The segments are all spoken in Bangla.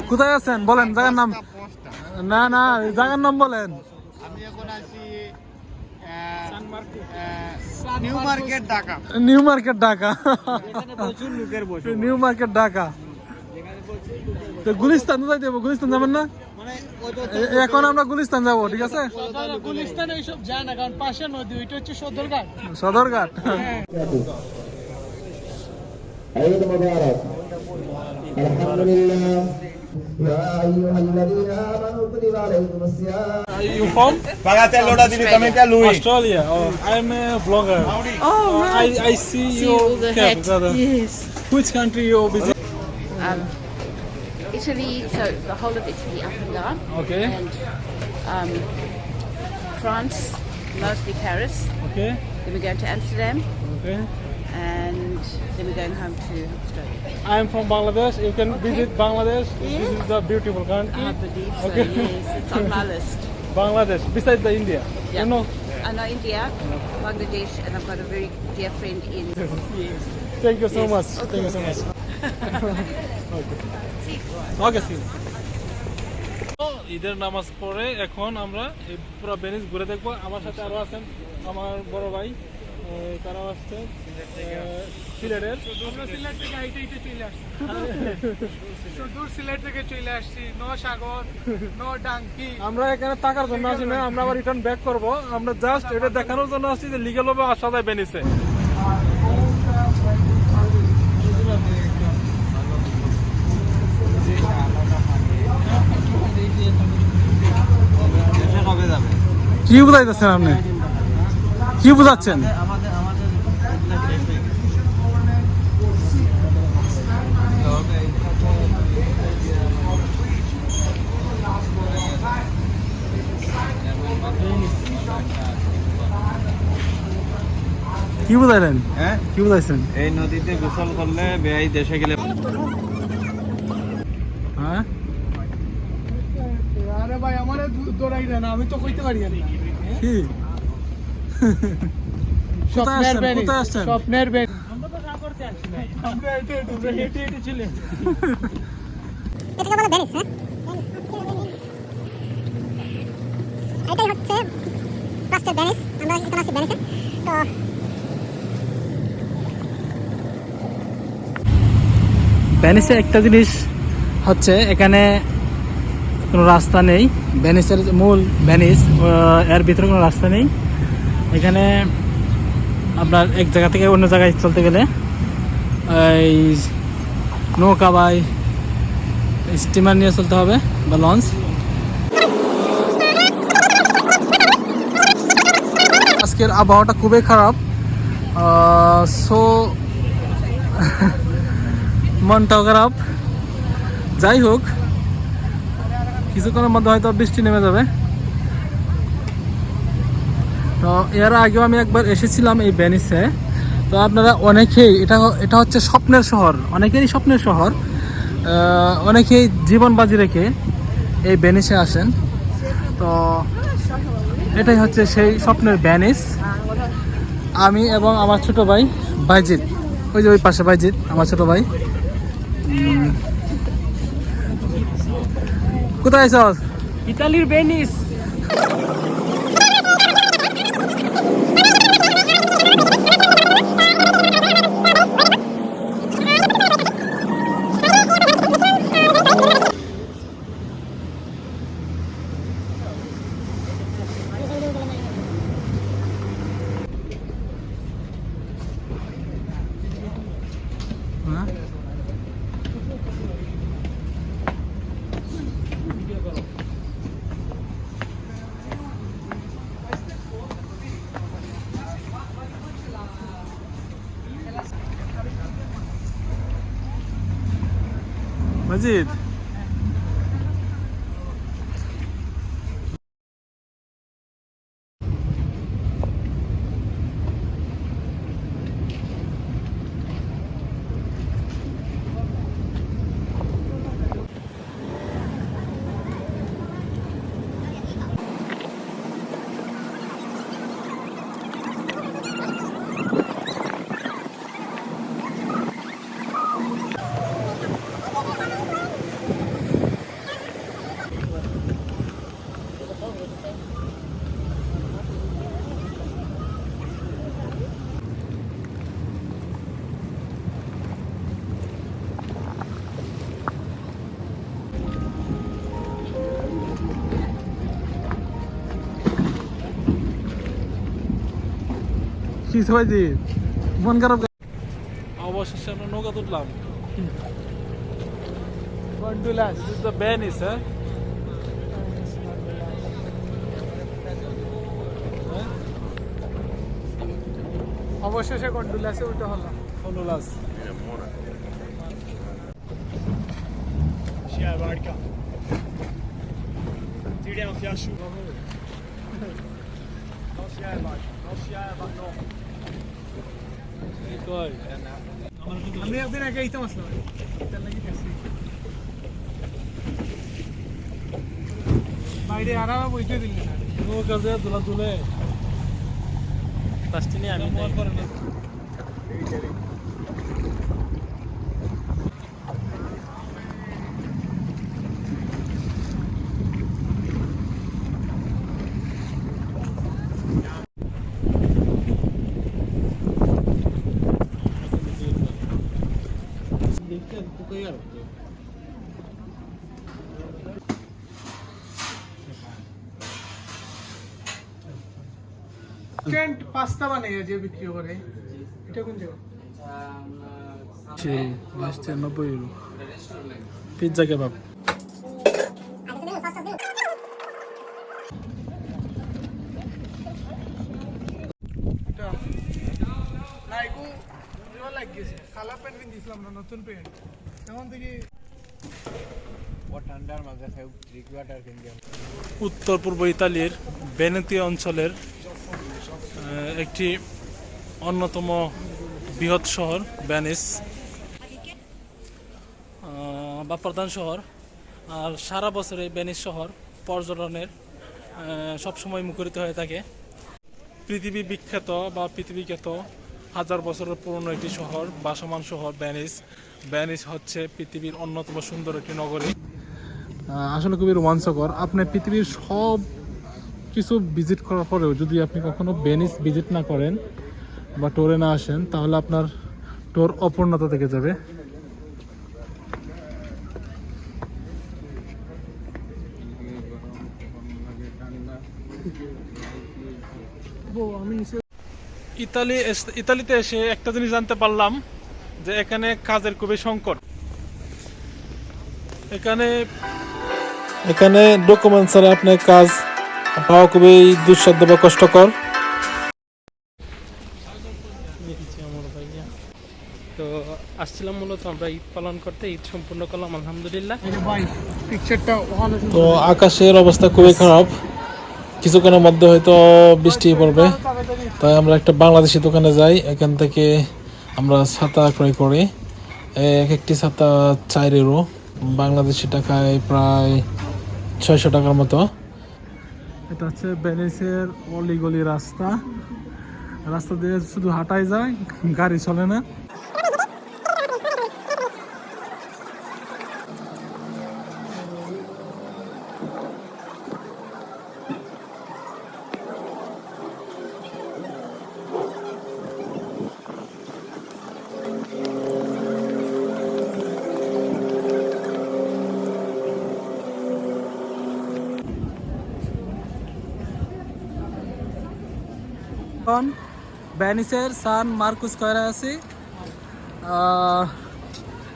কোথায় আছেন বলেন, জায়গার নাম? না না, জায়গার নাম বলেন। আমি এখন আছি new market Dhaka. New market Dhaka. এখানে প্রচুর লোকের বসে। New market Dhaka. তো গুলিস্তান যাই দেবো, গুলিস্তান যাবেন না? মানে এখন আমরা গুলিস্তান যাবো, ঠিক আছে? গুলিস্তান এইসব যায় না, কারণ পাশে নদী, ওইটা হচ্ছে Sadarghat. Sadarghat. عيد مبارك الحمد لله يا أيها الذين آمنوا كتب عليكم الصيام. You from? Australia. Oh, I'm a vlogger. Oh, right. I see See your all the cap, hat. brother. Yes. Which country you visit? Italy, so the whole of Italy up and down. Okay. And France, mostly Paris. Okay. Then we're going to Amsterdam. Okay. And then we're going home to Australia. I am from Bangladesh. You can visit Bangladesh. This is the beautiful country. I believe so, Okay. yes. It's on my list. Bangladesh, besides the India. Yeah. You know. I know India, Bangladesh, and I've got a very dear friend in. Yes. Thank you so Yes. much. Okay. Thank you so much. Okay, see you. ঈদের নামাজ পড়ে এখন আমরা এই পুরো ভেনিস ঘুরে দেখবো। আমার সাথে আরো আছেন আমার বড় ভাই, তারাও আসছে সিলেটের। আমরা সিলেট থেকে হাইটে চলে আসছি। সুদূর সিলেট থেকে চলে আসছি, নো সাগর, নো ডাঙ্কি। আমরা এখানে টাকার জন্য আসি না, আমরা আবার রিটার্ন ব্যাক করবো। আমরা জাস্ট এটা দেখানোর জন্য আসছি যে লিগ্যাল ভাবে আসা যায় ভেনিসে। কি বুঝাইতেছেন আপনি? কি বুঝাচ্ছেন? কি বুঝাইলেন? হ্যাঁ, কি বুঝাইছেন? এই নদীতে গোসল করলে বেআই দেশে গেলে। হ্যাঁ, আরে ভাই, আমারে দৌড়াই দেন, আমি তো কইতে পারি না। কি কোথায় আসছেন? কোথায় আসছেন? স্বপ্নের বেন। আমরা তো সাগরতে আসছি না, আমরা হেঁটে ছিলেন। এটাকে বলে ভেনিস, হ্যাঁ? এটাই হচ্ছে প্লাস্টার ভেনিস। আমরা এখন আছি ভেনিসে। তো ভেনিসে একটা জিনিস হচ্ছে, এখানে কোনো রাস্তা নেই। ভেনিসের মূল ভেনিস, এর ভিতরে কোনো রাস্তা নেই। এখানে আপনার এক জায়গা থেকে অন্য জায়গায় চলতে গেলে এই নৌকা বা স্টিমার নিয়ে চলতে হবে, বা লঞ্চ। আজকের আবহাওয়াটা খুবই খারাপ, সো মনটাও খারাপ। যাই হোক, কিছুক্ষণের মধ্যে হয়তো বৃষ্টি নেমে যাবে। তো এর আগেও আমি একবার এসেছিলাম এই ভেনিসে। তো আপনারা অনেকেই, এটা হচ্ছে স্বপ্নের শহর, অনেকেরই স্বপ্নের শহর। অনেকেই জীবন বাজি রেখে এই ভেনিসে আসেন। তো এটাই হচ্ছে সেই স্বপ্নের ভেনিস। আমি এবং আমার ছোট ভাই বাইজিৎ, ওই যে ওই পাশে বাইজিৎ, আমার ছোট ভাই। কোথায় আছো? ইতালির ভেনিস। হ্যাঁ, মজিদ। কি ভাইজি মন খারাপ? অবশেষে আমরা নৌকা তুললাম। গন্ডোলাস। This is the Venice, হ্যাঁ? অবশেষে গন্ডোলাসে উঠে হলাম। Gondolas. কি কয়? আমি একদিন আগে এইতাম আসলাম, তার লাগি গেছি। বাইরে আরামে বইতে দিলি না। নৌকা যে দুলা তুলে পাঁচটি নিয়ে আমি মন করে না। ইনস্ট্যান্ট পাস্তা বানিয়ে যে বিক্রি করে, এটা কোন জায়গা? লাস্টে 90 ইউরো পিৎজা কেবাব। এটা না এগু ভালো লাগছে। কালা প্যান্ট কিনছিলাম না, নতুন প্যান্ট এখন থেকে উত্তর পূর্ব ইতালির ভেনেতীয় অঞ্চলের একটি অন্যতম বৃহৎ শহর ভেনিস বা প্রধান শহর। আর সারা বছর এই ভেনিস শহর পর্যটনের সবসময় মুখরিত হয়ে থাকে। পৃথিবী বিখ্যাত বা পৃথিবীখ্যাত 1000 বছরের পুরনো একটি শহর, ভাসমান শহর ভেনিস। ভেনিস হচ্ছে পৃথিবীর অন্যতম সুন্দর একটি নগরী। আসলে খুবই রোমাঞ্চকর। আপনি পৃথিবীর সব কিছু ভিজিট করার পরেও যদি আপনি কখনো ভেনিস ভিজিট না করেন বা ট্যুরে না আসেন, তাহলে আপনার ট্যুর অপূর্ণতা থেকে যাবে। ইতালিতে এসে একটা জিনিস জানতে পারলাম যে এখানে কাজের খুবই সংকট। এখানে ডকুমেন্ট ছাড়া আপনার কাজ পাওয়া খুবই দুঃসাধ্য বা কষ্টকর। তো আসছিলাম মূলত আমরা ঈদ পালন করতে, ঈদ সম্পূর্ণ করলাম আলহামদুলিল্লাহ। ভাই পিকচারটা ওখানে তো আকাশের অবস্থা খুবই খারাপ, কিছুক্ষণের মধ্যে হয়তো বৃষ্টি পড়বে। তাই আমরা একটা বাংলাদেশি দোকানে যাই, এখান থেকে আমরা ছাতা ক্রয় করি। এক একটি ছাতা 4 ইউরো, বাংলাদেশি টাকায় প্রায় 600 টাকার মতো। এটা হচ্ছে ভেনিসের অলিগলি রাস্তা। রাস্তা দিয়ে শুধু হাঁটাই যায়, গাড়ি চলে না। ভেনিসের সান মার্কুস স্কয়ারে আছি।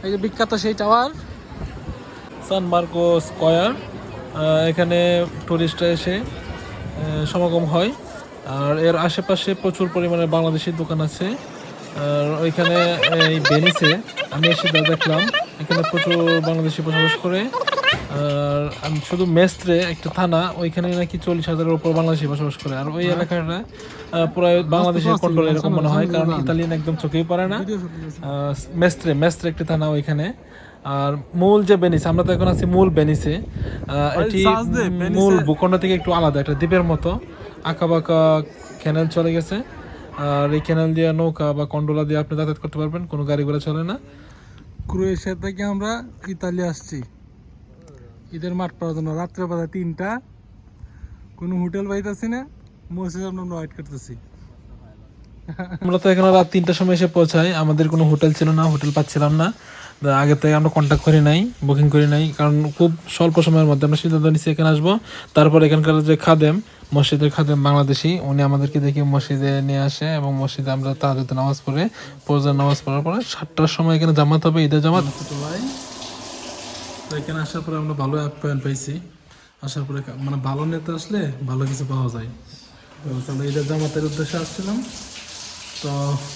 এই যে বিখ্যাত সেই টাওয়ার সান মার্কো স্কয়ার। এখানে টুরিস্টরা এসে সমাগম হয়। আর এর আশেপাশে প্রচুর পরিমাণে বাংলাদেশি দোকান আছে। আর ওইখানে এই ভেনিসে আমি এসে দেখলাম এখানে প্রচুর বাংলাদেশি বসবাস করে। আর আমি শুধু মেস্ত্রে একটা থানা, ওইখানে নাকি 40,000-এর উপর বাংলাদেশি বসবাস করে। আর ওই এলাকাটা পুরো বাংলাদেশের কন্ট্রোল এরকম মনে হয়, কারণ ইতালিয়ান একদম চোখেই পড়ে না। মেস্ত্রে একটা থানা ওইখানে। আর মূল যে ভেনিস, আমরা তো এখন আছি মূল ভেনিসে। এটি মূল ভূখণ্ড থেকে একটু আলাদা, একটা দ্বীপের মতো আঁকা বাঁকা ক্যানেল চলে গেছে। আর এই ক্যানেল দিয়ে নৌকা বা কন্ডোলা দিয়ে আপনি যাতায়াত করতে পারবেন, কোনো গাড়ি ঘোড়া চলে না। ক্রোয়েশিয়া থেকে আমরা ইতালি আসছি ঈদের মাঠ পাওয়ার জন্য। রাত্রে বেলা 3টা, কোনো হোটেল পাইতেছি না, মসজিদ আমরা ওয়েট করতেছি। আমরা তো এখানে রাত 3টার সময় এসে পৌঁছাই, আমাদের কোনো হোটেল ছিল না, হোটেল পাচ্ছিলাম না। আগে থেকে আমরা কন্ট্যাক্ট করি নাই, বুকিং করি নাই, কারণ খুব স্বল্প সময়ের মধ্যে আমরা সিদ্ধান্ত নিচ্ছি এখানে আসবো। তারপর এখানকার যে খাদেম, মসজিদের খাদেম বাংলাদেশি, উনি আমাদেরকে দেখে মসজিদে নিয়ে আসে এবং মসজিদে আমরা তাহাজ্জুদের নামাজ পড়ে ফজরের নামাজ পড়ার পরে 7টার সময় এখানে জামাত হবে, ঈদের জামাত। তো এখানে আসার পরে আমরা ভালো আপ্যায়ন পাইছি। আসার পরে মানে ভালো নেতা আসলে ভালো কিছু পাওয়া যায়। তো আমরা ঈদের জামাতের উদ্দেশ্যে আসছিলাম। তো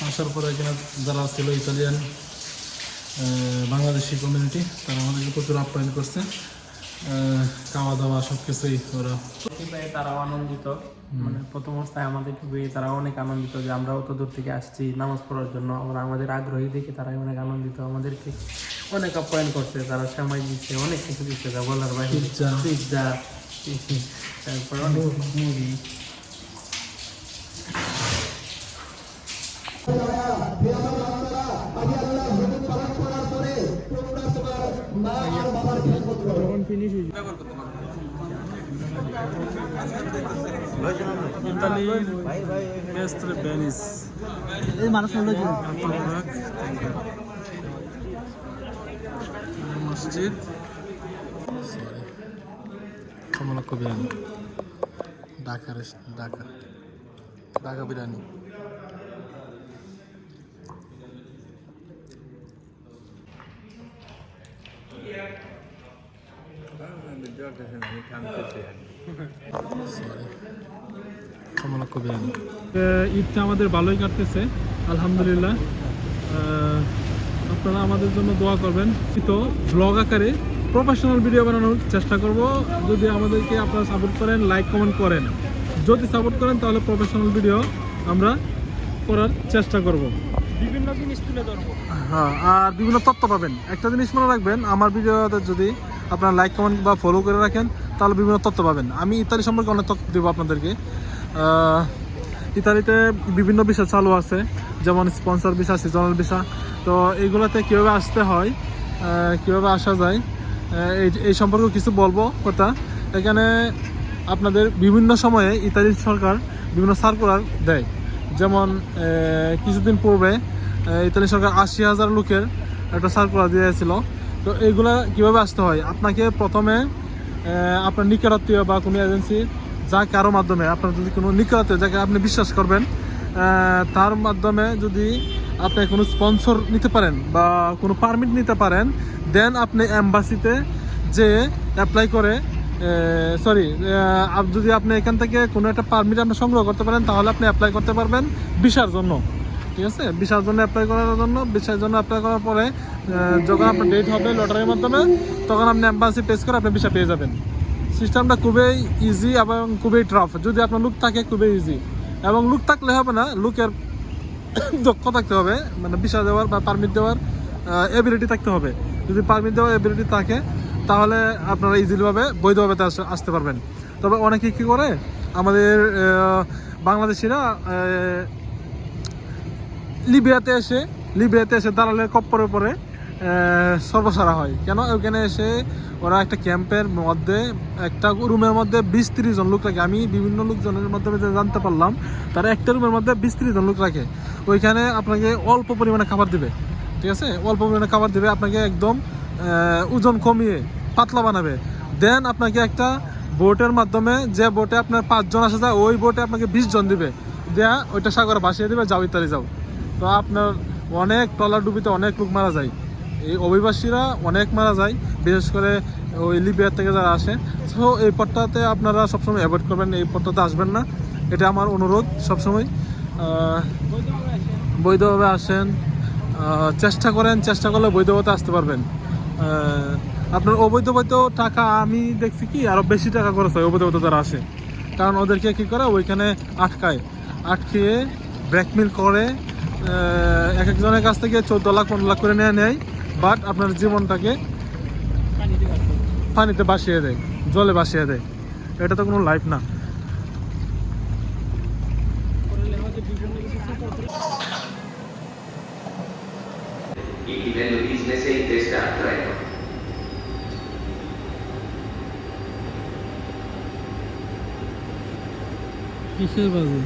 আসার পরে এখানে যারা ছিল ইতালিয়ান বাংলাদেশি কমিউনিটি, তারা আমাদেরকে প্রচুর আপ্যায়ন করছে, খাওয়া দাওয়া সব কিছুই ওরা। তারাও আনন্দিত, মানে প্রথম অবস্থায় আমাদেরকে পেয়ে তারাও অনেক আনন্দিত যে আমরাও তো দূর থেকে আসছি নামাজ পড়ার জন্য। আমরা আমাদের আগ্রহী দেখে তারাই অনেক আনন্দিত, আমাদেরকে অনেক আপ্যায়ন করছে, তারা সময় দিচ্ছে, অনেক কিছু দিচ্ছে যা বলার বাইরে। পিৎজা, তারপর অনেক মুভি। ইতালির মেস্ত্রে ভেনিস মসজিদ, কমলাক্ষ বিরিয়ানি, ঢাকা বিরিয়ানি। ঈদটা আমাদের ভালোই কাটতেছে আলহামদুলিল্লাহ। আপনারা আমাদের জন্য দোয়া করবেন। তো ব্লগ আকারে প্রফেশনাল ভিডিও বানানোর চেষ্টা করব, যদি আমাদেরকে আপনারা সাপোর্ট করেন, লাইক কমেন্ট করেন। যদি সাপোর্ট করেন তাহলে প্রফেশনাল ভিডিও আমরা করার চেষ্টা করব, বিভিন্ন জিনিস তুলে ধরবো। হ্যাঁ, আর বিভিন্ন তথ্য পাবেন। একটা জিনিস মনে রাখবেন, আমার ভিডিওতে যদি আপনারা লাইক কমেন্ট বা ফলো করে রাখেন তাহলে বিভিন্ন তথ্য পাবেন। আমি ইতালি সম্পর্কে অনেক তথ্য দেবো আপনাদেরকে। ইতালিতে বিভিন্ন বিষয় চালু আছে, যেমন স্পন্সর ভিসা, সিজনাল ভিসা। তো এইগুলোতে কীভাবে আসতে হয়, কীভাবে আসা যায়, এই সম্পর্কে কিছু বলবো কথা। এখানে আপনাদের বিভিন্ন সময়ে ইতালি সরকার বিভিন্ন সার্কুলার দেয়। যেমন কিছুদিন পূর্বে ইতালি সরকার 80,000 লোকের একটা সার্কুলার দিয়েছিল। তো এইগুলা কীভাবে আসতে হয়, আপনাকে প্রথমে আপনার নিকটাত্মীয় বা কোনো এজেন্সি, যা কারো মাধ্যমে, আপনার যদি কোনো নিকটাত্মীয় যাকে আপনি বিশ্বাস করবেন, তার মাধ্যমে যদি আপনি কোনো স্পন্সর নিতে পারেন বা কোনো পারমিট নিতে পারেন, দেন আপনি এম্বাসিতে যে অ্যাপ্লাই করে যদি আপনি এখান থেকে কোনো একটা পারমিট আপনি সংগ্রহ করতে পারেন, তাহলে আপনি অ্যাপ্লাই করতে পারবেন ভিসার জন্য। ঠিক আছে, ভিসার জন্য অ্যাপ্লাই করার জন্য, ভিসার জন্য অ্যাপ্লাই করার পরে যখন আপনার ডেট হবে লটারির মাধ্যমে, তখন আপনি এম্বাসি পেজ করে আপনি ভিসা পেয়ে যাবেন। সিস্টেমটা খুবই ইজি এবং খুবই টাফ। যদি আপনার লুক থাকে খুবই ইজি, এবং লুক থাকলে হবে না, লুকের দক্ষ থাকতে হবে, মানে ভিসা দেওয়ার বা পারমিট দেওয়ার এবিলিটি থাকতে হবে। যদি পারমিট দেওয়ার এবিলিটি থাকে তাহলে আপনারা ইজিলিভাবে বৈধভাবে আসতে পারবেন। তবে অনেকে কী করে, আমাদের বাংলাদেশিরা লিবিয়াতে এসে দালালের কপ্পরে পরে সর্বসারা হয়। কেন? ওখানে এসে ওরা একটা ক্যাম্পের মধ্যে, একটা রুমের মধ্যে 20-30 জন লোক রাখে। আমি বিভিন্ন লোকজনের মাধ্যমে জানতে পারলাম তারা একটা রুমের মধ্যে 20-30 জন লোক রাখে। ওইখানে আপনাকে অল্প পরিমাণে খাবার দিবে। ঠিক আছে, অল্প পরিমাণে খাবার দিবে, আপনাকে একদম ওজন কমিয়ে পাতলা বানাবে। দেন আপনাকে একটা বোটের মাধ্যমে, যে বোটে আপনার 5 জন আসা যায়, ওই বোটে আপনাকে 20 জন দিবে, দেয়া ওইটা সাগরে ভাসিয়ে দেবে, যাও ইতালি যাও। তো আপনার অনেক ট্রলার ডুবিতে অনেক লোক মারা যায়, এই অভিবাসীরা অনেক মারা যায়, বিশেষ করে ওই লিবিয়ার থেকে যারা আসে। তো এই পথটাতে আপনারা সবসময় অ্যাভয়েড করবেন, এই পথটাতে আসবেন না, এটা আমার অনুরোধ সবসময়। বৈধভাবে আসেন, চেষ্টা করলে বৈধভাবে আসতে পারবেন। আপনার অবৈধ টাকা আমি দেখছি কি আরও বেশি টাকা খরচ হয় অবৈধ যারা আসে, কারণ ওদেরকে কী করে ওইখানে আটকিয়ে ব্ল্যাকমেল করে, এক একজনের কাছ থেকে 14 লাখ 15 লাখ করে নেয়, বাট আপনার জীবনটাকে পানিতে ভাসিয়ে দেয়, জলে ভাসিয়ে দেয়। এটা তো কোনো লাইফ না। Il livello business è in testa a 3. কিসের বাজে?